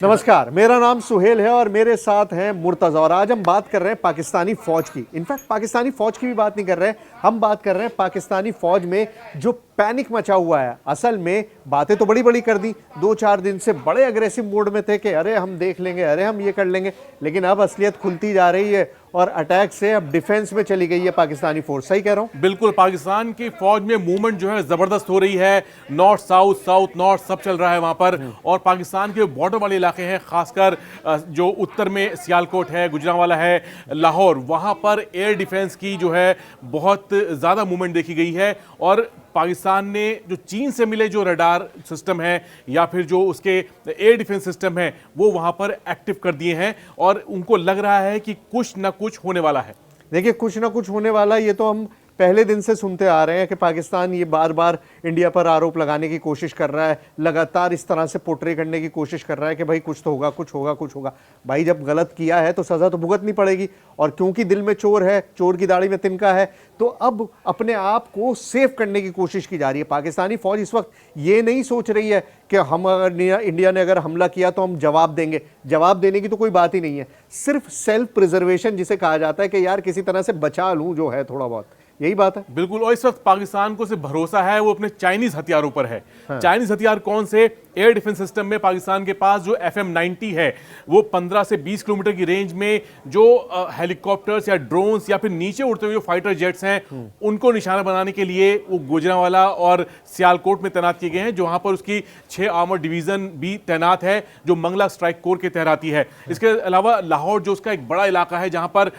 नमस्कार, मेरा नाम सुहेल है और मेरे साथ हैं मुर्तज़ा। और आज हम बात कर रहे हैं पाकिस्तानी फौज की। इनफैक्ट पाकिस्तानी फौज की भी बात नहीं कर रहे हैं, हम बात कर रहे हैं पाकिस्तानी फौज में जो पैनिक मचा हुआ है। असल में बातें तो बड़ी बड़ी कर दी, 2-4 दिन से बड़े अग्रेसिव मोड में थे कि अरे हम देख लेंगे, अरे हम ये कर लेंगे, लेकिन अब असलियत खुलती जा रही है और अटैक से अब डिफेंस में चली गई है पाकिस्तानी फोर्स। सही कह रहा हूं? बिल्कुल, पाकिस्तान की फौज में मूवमेंट जो है जबरदस्त हो रही है। नॉर्थ साउथ, साउथ नॉर्थ सब चल रहा है वहां पर। और पाकिस्तान के बॉर्डर वाले इलाके हैं, खासकर जो उत्तर में सियालकोट है, गुजरांवाला है, लाहौर, वहां पर एयर डिफेंस की जो है बहुत ज्यादा मूवमेंट देखी गई है। और पाकिस्तान ने जो चीन से मिले जो रडार सिस्टम है या फिर जो उसके एयर डिफेंस सिस्टम है वो वहां पर एक्टिव कर दिए हैं और उनको लग रहा है कि कुछ ना कुछ होने वाला है। देखिए, कुछ ना कुछ होने वाला, ये तो हम पहले दिन से सुनते आ रहे हैं कि पाकिस्तान ये बार बार इंडिया पर आरोप लगाने की कोशिश कर रहा है, लगातार इस तरह से पोर्ट्रे करने की कोशिश कर रहा है कि भाई कुछ तो होगा, कुछ होगा, कुछ होगा। भाई जब गलत किया है तो सज़ा तो भुगतनी पड़ेगी, और क्योंकि दिल में चोर है, चोर की दाढ़ी में तिनका है, तो अब अपने आप को सेफ करने की कोशिश की जा रही है। पाकिस्तानी फौज इस वक्त ये नहीं सोच रही है कि हम अगर इंडिया ने अगर हमला किया तो हम जवाब देंगे। जवाब देने की तो कोई बात ही नहीं है, सिर्फ सेल्फ प्रिजर्वेशन जिसे कहा जाता है कि यार किसी तरह से बचा लूं जो है थोड़ा बहुत, यही बात है। बिल्कुल। और इस वक्त पाकिस्तान को सिर्फ भरोसा है वो अपने चाइनीज हथियारों पर है। हाँ। चाइनीज हथियार कौन से? एयर डिफेंस सिस्टम में पाकिस्तान के पास जो FM-90 है वो 15 से 20 किलोमीटर की रेंज में जो हेलीकॉप्टर्स या ड्रोन्स या फिर नीचे उड़ते हुए जो फाइटर जेट्स हैं उनको निशाना बनाने के लिए वो गुजरांवाला और सियालकोट में तैनात किए गए हैं, जो वहां पर उसकी 6 आर्मर डिवीजन भी तैनात है जो मंगला स्ट्राइक कोर के तहत आती है। इसके अलावा लाहौर जो उसका एक बड़ा इलाका है जहां पर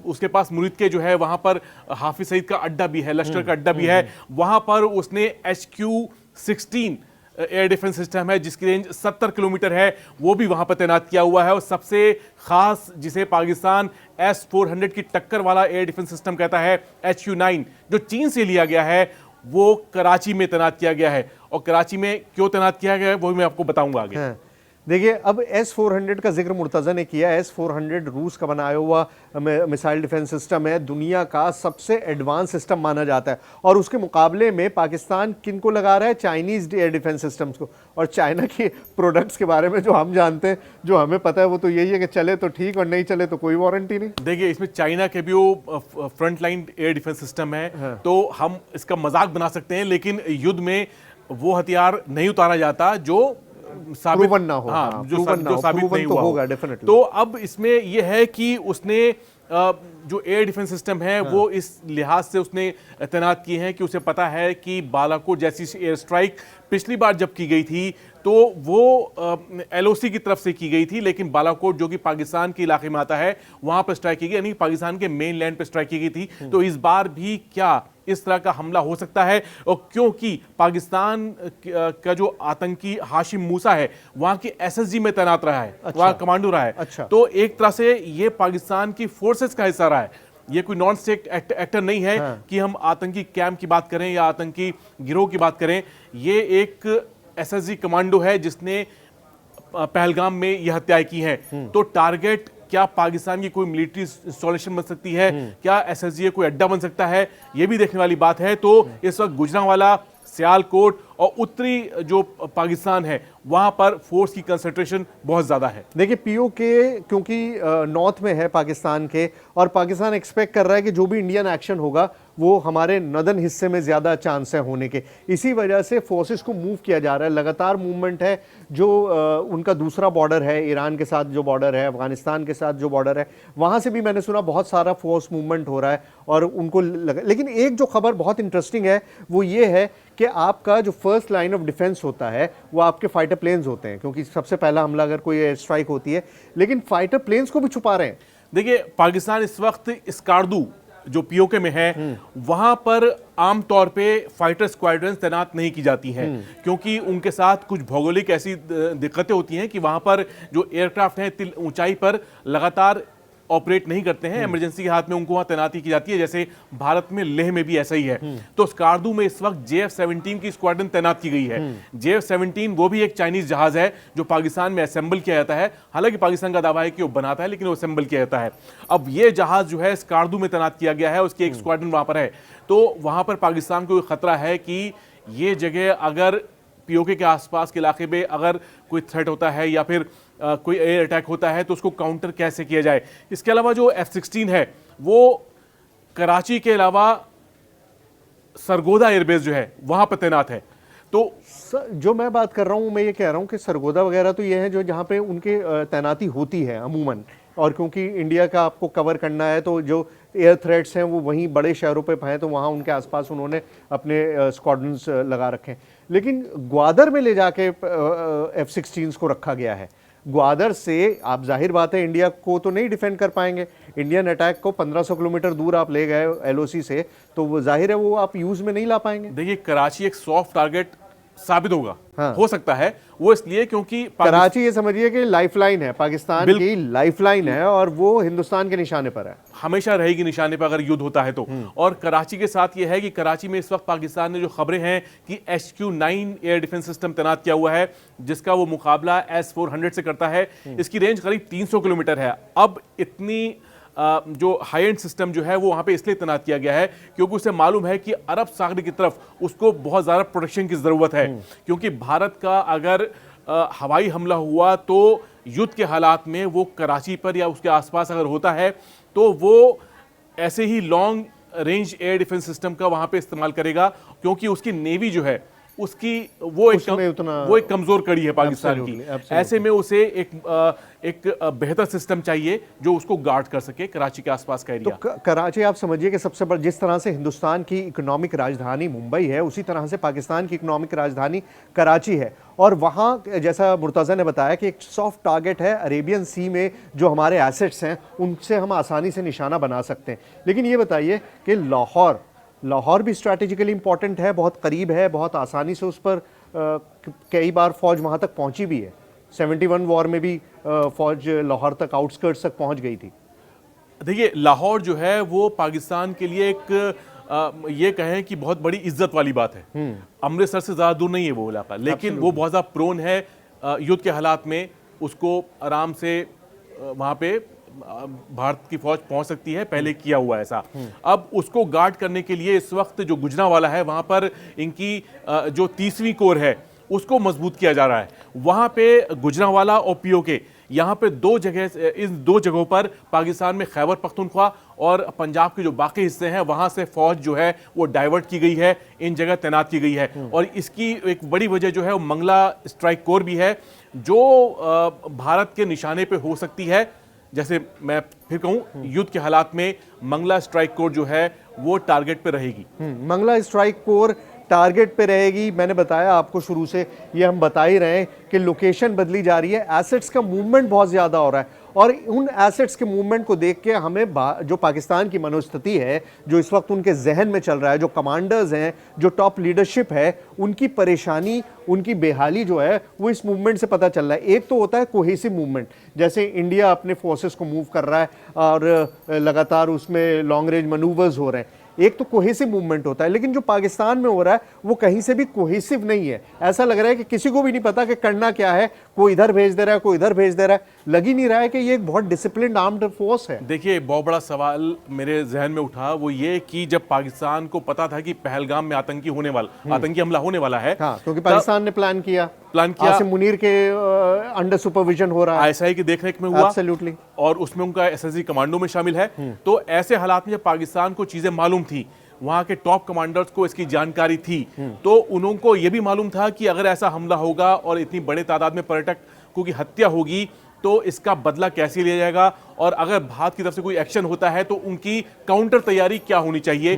उसके पास मुरीद के जो है वहां पर हाफिज सईद का अड्डा भी है, लश्कर का अड्डा भी है। वहां पर उसने HQ-16 एयर डिफेंस सिस्टम है जिसकी रेंज 70 किलोमीटर है, वो भी वहां पर तैनात किया हुआ है। और सबसे खास जिसे पाकिस्तान S-400 की टक्कर वाला एयर डिफेंस सिस्टम कहता है, HQ-9 जो चीन से लिया गया है, वो कराची में तैनात किया गया है। और कराची में क्यों तैनात किया गया है वो भी मैं आपको बताऊंगा आगे। हाँ। देखिए, अब S-400 का जिक्र मुर्तज़ा ने किया। S-400 रूस का बनाया हुआ मिसाइल डिफेंस सिस्टम है, दुनिया का सबसे एडवांस सिस्टम माना जाता है। और उसके मुकाबले में पाकिस्तान किनको लगा रहा है? चाइनीज एयर डिफेंस सिस्टम्स को। और चाइना के प्रोडक्ट्स के बारे में जो हम जानते हैं, जो हमें पता है, वो तो यही है कि चले तो ठीक और नहीं चले तो कोई वारंटी नहीं। देखिए, इसमें चाइना के भी वो front line air defence system है। हाँ। तो हम इसका मजाक बना सकते हैं, लेकिन युद्ध में वो हथियार नहीं उतारा जाता जो साबित ना हो। हाँ, जो साबित नहीं हुआ होगा डेफिनेटली। तो अब इसमें यह है कि उसने जो एयर डिफेंस सिस्टम है हाँ। वो इस लिहाज से उसने तैनात किए हैं कि उसे पता है कि बालाकोट जैसी एयर स्ट्राइक पिछली बार जब की गई थी तो वो LOC की तरफ से की गई थी, लेकिन बालाकोट जो कि पाकिस्तान के इलाके में आता है वहां पर स्ट्राइक की गई, यानी पाकिस्तान के मेन लैंड पर स्ट्राइक की गई थी। तो इस बार भी क्या इस तरह का हमला हो सकता है? और क्योंकि पाकिस्तान का जो आतंकी हाशिम मूसा है वहां के SSG में तैनात रहा है। अच्छा। वहां कमांडो रहा है। अच्छा। तो एक तरह से ये पाकिस्तान की फोर्सेस का हिस्सा रहा है, ये कोई नॉन स्टेट एक्टर नहीं है। हाँ। कि हम आतंकी कैंप की बात करें या आतंकी गिरोह की बात करें, ये एक SSG कमांडो है जिसने पहलगाम में यह हत्याएं की हैं। तो टारगेट क्या पाकिस्तान की कोई मिलिट्री इंस्टॉलेशन बन सकती है? क्या SSG कोई अड्डा बन सकता है? यह भी देखने वाली बात है। तो इस वक्त गुजरांवाला, सियालकोट और उत्तरी जो पाकिस्तान है वहां पर फोर्स की कंसंट्रेशन बहुत ज्यादा है। देखिए, POK क्योंकि नॉर्थ में है पाकिस्तान के, और पाकिस्तान एक्सपेक्ट कर रहा है कि जो भी इंडियन एक्शन होगा वो हमारे नदन हिस्से में ज्यादा चांस है होने के। इसी वजह से फोर्सेस को मूव किया जा रहा है, लगातार मूवमेंट है। जो उनका दूसरा बॉर्डर है ईरान के साथ, जो बॉर्डर है अफगानिस्तान के साथ जो बॉर्डर है, वहां से भी मैंने सुना बहुत सारा फोर्स मूवमेंट हो रहा है और उनको लेकिन एक जो खबर बहुत इंटरेस्टिंग है वो ये है कि आपका जो फर्स्ट लाइन ऑफ डिफेंस होता है वो आपके फाइटर प्लेन्स होते हैं, क्योंकि सबसे पहला हमला अगर कोई एयर स्ट्राइक होती है, लेकिन फाइटर प्लेन्स को भी छुपा रहे हैं। देखिए, पाकिस्तान इस वक्त स्कार्दू जो POK में है वहां पर आमतौर पे फाइटर स्क्वाड्रन तैनात नहीं की जाती हैं, क्योंकि उनके साथ कुछ भौगोलिक ऐसी दिक्कतें होती हैं कि वहां पर जो एयरक्राफ्ट हैं ऊंचाई पर लगातार ऑपरेट नहीं करते हैं। इमरजेंसी के हाथ में उनको वहां तैनाती की जाती है, जैसे भारत में लेह में भी ऐसा ही है। तो स्कार्दू में इस वक्त JF-17 की स्क्वाड्रन तैनात की गई है। JF-17 वो भी एक चाइनीज जहाज है जो पाकिस्तान में असेंबल किया जाता है। हालांकि पाकिस्तान का दावा है कि वो बनाता है, लेकिन वो असेंबल किया जाता है। अब ये जहाज जो है स्कार्दू में तैनात किया गया है, उसकी एक स्क्वाड्रन वहां पर है। तो वहां पर पाकिस्तान को खतरा है कि ये जगह अगर POK के आसपास के इलाके में अगर कोई थ्रेट होता है या फिर कोई एयर अटैक होता है तो उसको काउंटर कैसे किया जाए। इसके अलावा जो F-16 है वो कराची के अलावा सरगोदा एयरबेस जो है वहां पर तैनात है। तो जो मैं बात कर रहा हूँ, मैं ये कह रहा हूँ कि सरगोदा वगैरह तो ये है जो जहाँ पे उनके तैनाती होती है अमूमन, और क्योंकि इंडिया का आपको कवर करना है तो जो एयर थ्रेट्स हैं वो वहीं बड़े शहरों पे हैं, तो वहाँ उनके आसपास उन्होंने अपने स्क्वाड्रन्स लगा रखे हैं। लेकिन ग्वादर में ले जाके F-16 को रखा गया है। ग्वादर से आप जाहिर बात है इंडिया को तो नहीं डिफेंड कर पाएंगे। इंडियन अटैक को 1500 किलोमीटर दूर आप ले गए LOC से, तो वो जाहिर है वो आप यूज में नहीं ला पाएंगे। देखिए कराची एक सॉफ्ट टारगेट साबित होगा, हाँ। हो सकता है वो इसलिए क्योंकि कराची ये समझिए कि लाइफलाइन है, पाकिस्तान की लाइफलाइन है, और वो हिंदुस्तान के निशाने पर है, हमेशा रहेगी निशाने पर अगर युद्ध होता है तो। और कराची के साथ ये है कि कराची में इस वक्त पाकिस्तान ने जो खबरें हैं कि HQ-9 एयर डिफेंस सिस्टम तैनात किया हुआ है, जिसका वो मुकाबला S-400 से करता है। इसकी रेंज करीब 300 किलोमीटर है। अब इतनी जो हाई एंड सिस्टम जो है वो वहां पे इसलिए तैनात किया गया है क्योंकि उसे मालूम है कि अरब सागर की तरफ उसको बहुत ज़्यादा प्रोटेक्शन की ज़रूरत है, क्योंकि भारत का अगर हवाई हमला हुआ तो युद्ध के हालात में वो कराची पर या उसके आसपास अगर होता है तो वो ऐसे ही long range air defence system का वहां पे इस्तेमाल करेगा, क्योंकि उसकी नेवी जो है उसकी वो एक कमजोर कड़ी है पाकिस्तान की। ऐसे में उसे एक बेहतर सिस्टम चाहिए जो उसको गार्ड कर सके कराची के आसपास का एरिया। तो कराची आप समझिए कि सबसे बड़ा, जिस तरह से हिंदुस्तान की इकोनॉमिक राजधानी मुंबई है, उसी तरह से पाकिस्तान की इकोनॉमिक राजधानी कराची है। और वहाँ जैसा मुर्तज़ा ने बताया कि एक सॉफ्ट टारगेट है अरेबियन सी में, जो हमारे एसेट्स हैं उनसे हम आसानी से निशाना बना सकते हैं। लेकिन ये बताइए कि लाहौर भी स्ट्रैटेजिकली इंपॉर्टेंट है, बहुत करीब है, बहुत आसानी से उस पर कई बार फौज वहाँ तक पहुँची भी है। 71 वॉर में भी फौज लाहौर तक, आउटस्कर्ट्स तक पहुँच गई थी। देखिए लाहौर जो है वो पाकिस्तान के लिए एक ये कहें कि बहुत बड़ी इज्जत वाली बात है। अमृतसर से ज़्यादा दूर नहीं है वो इलाका, लेकिन वो बहुत ज़्यादा प्रोन है युद्ध के हालात में। उसको आराम से वहाँ पे भारत की फौज पहुंच सकती है, पहले किया हुआ ऐसा। अब उसको गार्ड करने के लिए इस वक्त जो गुजरांवाला है वहां पर इनकी जो 30वीं कोर है उसको मजबूत किया जा रहा है। वहां पे गुजरांवाला और POK, यहाँ पे इन दो जगहों पर पाकिस्तान में खैबर पख्तूनख्वा और पंजाब के जो बाकी हिस्से हैं वहां से फौज जो है वो डाइवर्ट की गई है, इन जगह तैनात की गई है। और इसकी एक बड़ी वजह जो है वो मंगला स्ट्राइक कोर भी है, जो भारत के निशाने पे हो सकती है। जैसे मैं फिर कहूं, युद्ध के हालात में मंगला स्ट्राइक कोर जो है वो टारगेट पे रहेगी। मंगला स्ट्राइक कोर टारगेट पे रहेगी। मैंने बताया आपको शुरू से, ये हम बता ही रहे हैं कि लोकेशन बदली जा रही है, एसेट्स का मूवमेंट बहुत ज़्यादा हो रहा है, और उन एसेट्स के मूवमेंट को देख के हमें जो पाकिस्तान की मनोस्थिति है, जो इस वक्त उनके जहन में चल रहा है, जो कमांडर्स हैं, जो टॉप लीडरशिप है, उनकी परेशानी, उनकी बेहाली जो है वो इस मूवमेंट से पता चल रहा है। एक तो होता है कोहेसिव मूवमेंट, जैसे इंडिया अपने फोर्सेस को मूव कर रहा है और लगातार उसमें लॉन्ग रेंज मनूवर्स हो रहे हैं, एक तो कोहेसिव मूवमेंट होता है। लेकिन जो पाकिस्तान में हो रहा है वो कहीं से भी कोहेसिव नहीं है। ऐसा लग रहा है कि किसी को भी नहीं पता कि करना क्या है, कोई इधर भेज दे रहा है, कोई इधर भेज दे रहा है। लग ही नहीं रहा है कि ये एक बहुत डिसिप्लिन्ड आर्म्ड फोर्स है। देखिए बहुत बड़ा सवाल मेरे जहन में उठा, वो ये कि जब पाकिस्तान को पता था कि पहलगाम में आतंकी हमला होने वाला है, हाँ, क्योंकि पाकिस्तान ने प्लान किया, आसिम मुनीर के अंडर सुपरविजन हो रहा है, ISI की देखरेख में हुआ, एब्सोल्युटली, और उसमें उनका SSG कमांडो में शामिल है। तो ऐसे हालात में जब पाकिस्तान को चीजें मालूम थी, वहां के टॉप कमांडर्स को इसकी जानकारी थी, तो उनको यह भी मालूम था कि अगर ऐसा हमला होगा और इतनी बड़े तादाद में पर्यटकों की हत्या होगी तो इसका बदला कैसे लिया जाएगा, और अगर भारत की तरफ से कोई एक्शन होता है तो उनकी काउंटर तैयारी क्या होनी चाहिए।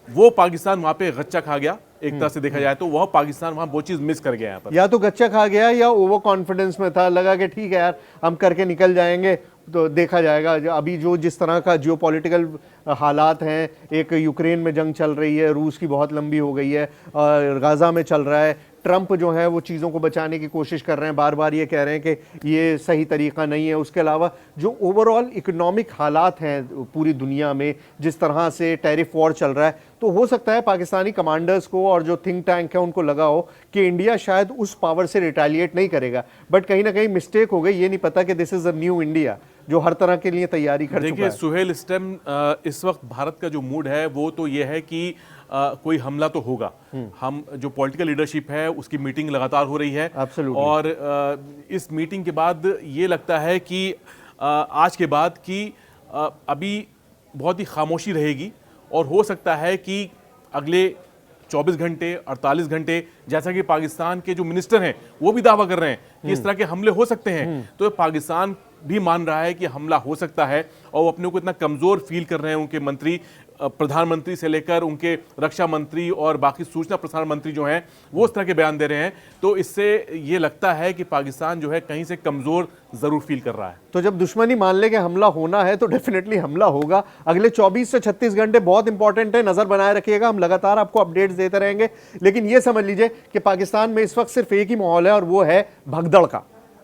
वो पाकिस्तान वहां पे गच्चा खा गया, एक तरह से देखा जाए तो वह पाकिस्तान वहां वो चीज मिस कर गया। यहाँ पर या तो गच्चा खा गया या ओवर कॉन्फिडेंस में था, लगा कि ठीक है यार हम करके निकल जाएंगे, तो देखा जाएगा। अभी जो जिस तरह का जियोपॉलिटिकल हालात हैं, एक यूक्रेन में जंग चल रही है, रूस की बहुत लंबी हो गई है, और गाज़ा में चल रहा है, ट्रंप जो है वो चीज़ों को बचाने की कोशिश कर रहे हैं, बार बार ये कह रहे हैं कि ये सही तरीका नहीं है। उसके अलावा जो ओवरऑल इकोनॉमिक हालात हैं पूरी दुनिया में, जिस तरह से टैरिफ वॉर चल रहा है, तो हो सकता है पाकिस्तानी कमांडर्स को और जो थिंक टैंक है उनको लगा हो कि इंडिया शायद उस पावर से रिटेलिएट नहीं करेगा। बट कहीं ना कहीं मिस्टेक हो गई, ये नहीं पता कि this is a new India. जो हर तरह के लिए तैयारी कर चुका देखिए है। सुहेल, इस टाइम इस वक्त भारत का जो मूड है वो तो ये है कि कोई हमला तो होगा। हम जो पॉलिटिकल लीडरशिप है उसकी मीटिंग लगातार हो रही है। Absolutely. और इस मीटिंग के बाद ये लगता है कि आज के बाद कि अभी बहुत ही खामोशी रहेगी और हो सकता है कि अगले 24 घंटे 48 घंटे, जैसा कि पाकिस्तान के जो मिनिस्टर हैं वो भी दावा कर रहे हैं कि इस तरह के हमले हो सकते हैं, तो पाकिस्तान भी मान रहा है कि हमला हो सकता है और वो अपने को इतना कमजोर फील कर रहे हैं। उनके मंत्री, प्रधानमंत्री से लेकर उनके रक्षा मंत्री और बाकी सूचना प्रसारण मंत्री जो हैं वो इस तरह के बयान दे रहे हैं, तो इससे ये लगता है कि पाकिस्तान जो है कहीं से कमजोर जरूर फील कर रहा है। तो जब दुश्मनी मान ले कि हमला होना है तो डेफिनेटली हमला होगा। अगले 24 से 36 घंटे बहुत इंपॉर्टेंट है, नजर बनाए रखिएगा, हम लगातार आपको अपडेट्स देते रहेंगे। लेकिन ये समझ लीजिए कि पाकिस्तान में इस वक्त सिर्फ एक ही माहौल है और वो है भगदड़ का।